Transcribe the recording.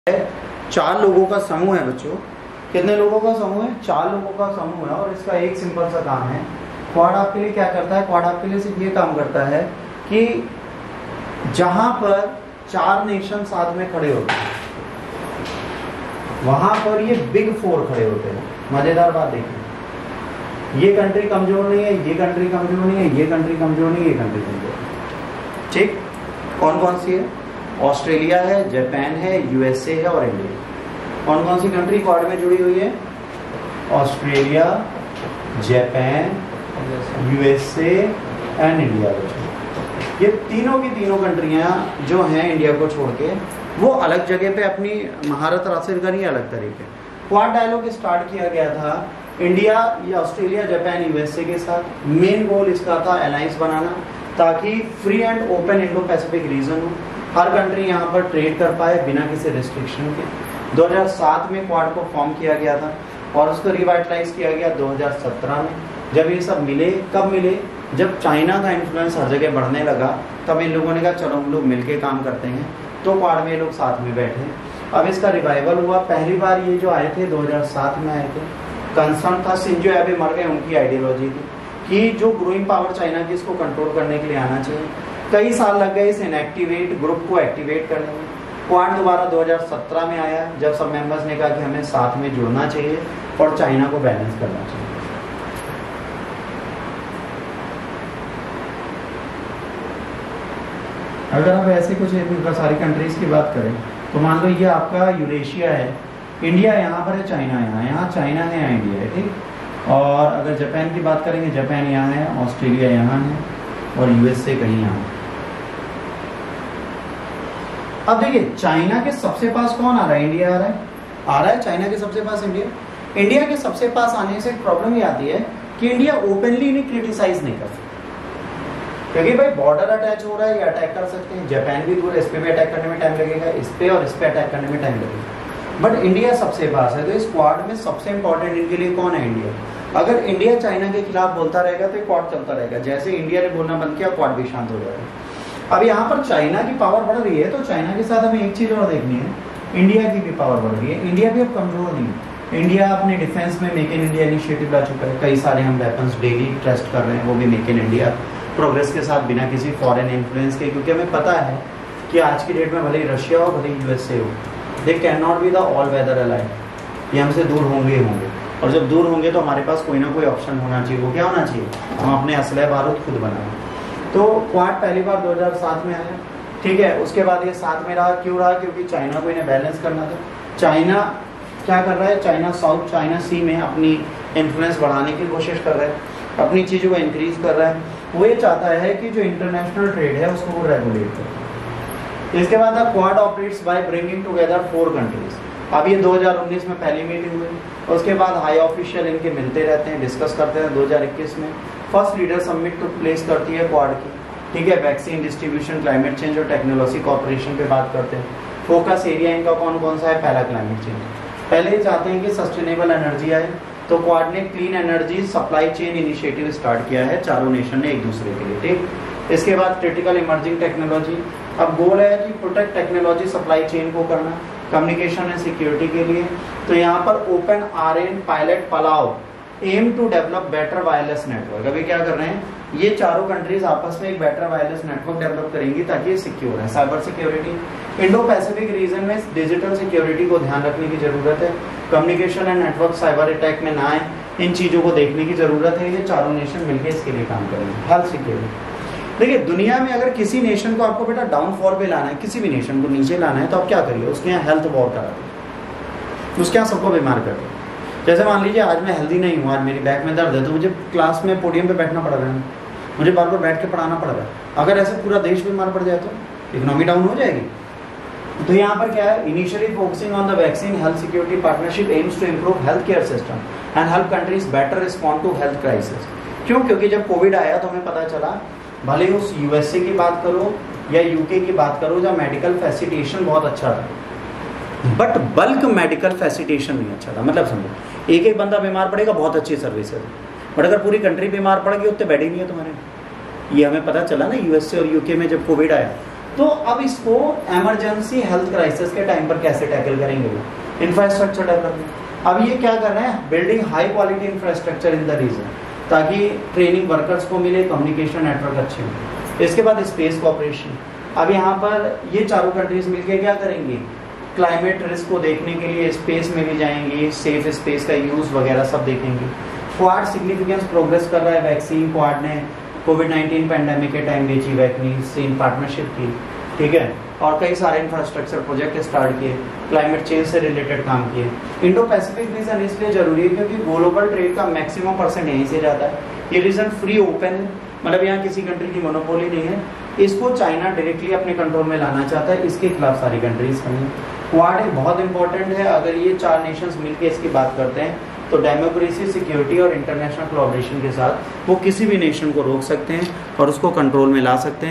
चार लोगों का समूह है बच्चों। कितने लोगों का समूह है? चार लोगों का समूह है और इसका एक सिंपल सा काम है। क्वाड आपके लिए क्या करता है? क्वाड आपके लिए सिर्फ ये काम करता है कि जहां पर चार नेशन साथ में खड़े होते हैं वहां पर ये बिग फोर खड़े होते हैं। मजेदार बात देखिए, ये कंट्री कमजोर नहीं है, ये कंट्री कमजोर नहीं है, ये कंट्री कमजोर नहीं है, ये कंट्री कमजोर है। ठीक, कौन कौन सी है? ऑस्ट्रेलिया है, जापान है, यूएसए है और इंडिया। कौन कौन सी कंट्री क्वाड में जुड़ी हुई है? Australia, Japan, USA and India. ये तीनों की तीनों कंट्रियां जो हैं इंडिया को छोड़ के, वो अलग जगह पे अपनी महारत हासिल करी अलग तरीके। क्वाड डायलॉग स्टार्ट किया गया था इंडिया या ऑस्ट्रेलिया, जापान, यूएसए के साथ। मेन गोल इसका था अलायंस बनाना ताकि free and open Indo Pacific region हो, हर कंट्री यहाँ पर ट्रेड कर पाए बिना किसी रिस्ट्रिक्शन के। 2007 में क्वाड को फॉर्म किया गया था और उसको रिवाइटलाइज किया गया 2017 में। जब ये सब मिले, कब मिले? जब चाइना का इन्फ्लुएंस हर जगह बढ़ने लगा, तब इन लोगों ने कहा चलो हम लोग मिलके काम करते हैं, तो क्वाड में ये लोग साथ में बैठे। अब इसका रिवाइवल हुआ। पहली बार ये जो आए थे 2007 में आए थे, कंसर्न था, शिंजो एबे मर गए, उनकी आइडियोलॉजी थी कि जो ग्रोइंग पावर चाइना की इसको कंट्रोल करने के लिए आना चाहिए। कई साल लग गए इस इनएक्टिवेट ग्रुप को एक्टिवेट करने में। क्वाड दोबारा 2017 में आया जब सब मेंबर्स ने कहा कि हमें साथ में जुड़ना चाहिए और चाइना को बैलेंस करना चाहिए। अगर आप ऐसे कुछ सारी कंट्रीज की बात करें तो मान लो ये आपका यूरेशिया है, इंडिया यहाँ पर है, चाइना यहाँ, यहाँ चाइना है, यहाँ इंडिया है, ठीक। और अगर जापान की बात करेंगे, जापान यहाँ है, ऑस्ट्रेलिया यहाँ है और यूएसए कहीं यहाँ। अब देखिए चाइना के सबसे पास कौन आ रहा है? इंडिया आ रहा है चाइना के सबसे पास इंडिया। इंडिया के सबसे पास आने से एक प्रॉब्लम ये आती है कि इंडिया ओपनली इन्हें क्रिटिसाइज नहीं कर सकता, क्योंकि भाई बॉर्डर अटैच हो रहा है, ये अटैक कर सकते हैं। जापान भी दूर है, इस पे भी अटैक करने में टाइम लगेगा, इस पे और इस पे अटैक करने में टाइम लगेगा। बट इंडिया सबसे पास है, तो इस क्वाड में सबसे इंपॉर्टेंट इनके लिए कौन है? इंडिया। अगर इंडिया चाइना के खिलाफ बोलता रहेगा तो क्वाड चलता रहेगा। जैसे इंडिया ने बोलना बंद किया, क्वाड भी शांत हो जाएगा। अब यहाँ पर चाइना की पावर बढ़ रही है, तो चाइना के साथ हमें एक चीज और देखनी है, इंडिया की भी पावर बढ़ रही है। इंडिया भी अब कमजोर नहीं है। इंडिया अपने डिफेंस में मेक इन इंडिया इनिशिएटिव ला चुका है, कई सारे हम वेपन्स डेली टेस्ट कर रहे हैं, वो भी मेक इन इंडिया प्रोग्रेस के साथ, बिना किसी फॉरेन इन्फ्लुएंस के। क्योंकि हमें पता है कि आज की डेट में भले ही रशिया हो, भले ही यूएसए हो, they can not be the all weather ally. ये हमसे दूर होंगे और जब दूर होंगे तो हमारे पास कोई ना कोई ऑप्शन होना चाहिए। वो क्या होना चाहिए? हम अपने असलह बारूद खुद बनाएं। तो क्वाड पहली बार 2007 में आया, ठीक है। उसके बाद ये साथ में रहा, क्यों रहा? क्योंकि चाइना को इन्हें बैलेंस करना था। चाइना क्या कर रहा है? चाइना साउथ चाइना सी में अपनी इन्फ्लुएंस बढ़ाने की कोशिश कर रहा है, अपनी चीज़ों को इंक्रीज कर रहा है। वो ये चाहता है कि जो इंटरनेशनल ट्रेड है उसको वो रेगुलेट करे। इसके बाद quad operates by bringing together 4 countries. अब ये 2019 में पहली मीटिंग हुई, उसके बाद हाई ऑफिशियल इनके मिलते रहते हैं, डिस्कस करते हैं। 2021 में फर्स्ट लीडर समिट तो प्लेस करती है क्वाड की, ठीक है। वैक्सीन डिस्ट्रीब्यूशन, क्लाइमेट चेंज और टेक्नोलॉजी कॉर्पोरेशन पे बात करते हैं। फोकस एरिया इनका कौन कौन सा है? पहला क्लाइमेट चेंज। पहले ही चाहते हैं कि सस्टेनेबल एनर्जी आए, तो क्वाड ने clean energy supply chain initiative start किया है चारों नेशन ने एक दूसरे के लिए, ठीक। इसके बाद क्रिटिकल इमर्जिंग टेक्नोलॉजी। अब गोल है कि प्रोटेक्ट टेक्नोलॉजी सप्लाई चेन को करना, कम्युनिकेशन एंड सिक्योरिटी के लिए। तो यहाँ पर ओपन आरएन पायलट पलाव aim to develop better wireless network. अभी क्या कर रहे हैं? ये चारों कंट्रीज आपस में एक बेटर वायरलेस नेटवर्क डेवलप करेंगी ताकि ये सिक्योर है। Cyber security, Indo Pacific region में डिजिटल सिक्योरिटी को ध्यान रखने की जरूरत है। Communication and network cyber attack में ना आए, इन चीजों को देखने की जरूरत है। ये चारों नेशन मिलकर इसके लिए काम करेंगे। हेल्थ सिक्योरिटी, देखिए दुनिया में अगर किसी नेशन को आपको बेटा डाउनफॉल पे लाना है, किसी भी नेशन को नीचे लाना है, तो आप क्या करिए? उसके यहाँ हेल्थ वॉर करा दीजिए, उसके यहाँ सबको बीमार कर दो। जैसे मान लीजिए आज मैं हेल्दी नहीं हूँ, आज मेरी बैक में दर्द है, तो मुझे क्लास में पोडियम पे बैठना पड़ रहा है, मुझे बार बार बैठ के पढ़ाना पड़ रहा है। अगर ऐसे पूरा देश बीमार पड़ जाए तो इकोनॉमी डाउन हो जाएगी। तो यहाँ पर क्या है? Initially focusing on the vaccine health security partnership aims to improve health care system and help countries better respond to health crisis. क्यों? क्योंकि जब कोविड आया तो हमें पता चला, भले उस यूएसए की बात करो या यूके की बात करो, जहाँ मेडिकल फैसिलिटेशन बहुत अच्छा था, बट बल्क मेडिकल फैसिलिटेशन नहीं अच्छा था। मतलब समझो, एक एक बंदा बीमार पड़ेगा, बहुत अच्छी सर्विस है, बट अगर पूरी कंट्री बीमार पड़ गई उतने बेड ही नहीं है तुम्हारे। ये हमें पता चला ना यूएसए और यूके में जब कोविड आया, तो अब इसको इमरजेंसी हेल्थ क्राइसिस के टाइम पर कैसे टैकल करेंगे वो? Infrastructure development. अब ये क्या कर रहे हैं? Building high quality infrastructure in the region, ताकि ट्रेनिंग वर्कर्स को मिले, कम्युनिकेशन नेटवर्क अच्छे हो। इसके बाद स्पेस कोऑपरेशन। अब यहाँ पर ये चारों कंट्रीज मिलकर क्या करेंगे? क्लाइमेट रिस्क को देखने के लिए स्पेस में भी जाएंगे, सेफ स्पेस का यूज वगैरह सब देखेंगे। क्वाड सिग्निफिकेंस प्रोग्रेस कर रहा है, वैक्सीन क्वाड ने कोविड-19 पैंडेमिक के टाइम बेची वैक्सीन, पार्टनरशिप की, ठीक है, और कई सारे इंफ्रास्ट्रक्चर प्रोजेक्ट स्टार्ट किए, क्लाइमेट चेंज से रिलेटेड काम किए। इंडो पैसिफिक रीजन इसलिए जरूरी है क्योंकि ग्लोबल ट्रेड का मैक्सिमम % यहीं से जाता है। ये रीजन फ्री ओपन है, मतलब यहाँ किसी कंट्री की मोनोपोली नहीं है। इसको चाइना डायरेक्टली अपने कंट्रोल में लाना चाहता है, इसके खिलाफ सारी कंट्रीज खड़ी हैं। क्वाड एक बहुत इंपॉर्टेंट है। अगर ये 4 नेशंस मिलकर इसकी बात करते हैं तो डेमोक्रेसी, सिक्योरिटी और इंटरनेशनल कोलैबोरेशन के साथ वो किसी भी नेशन को रोक सकते हैं और उसको कंट्रोल में ला सकते हैं।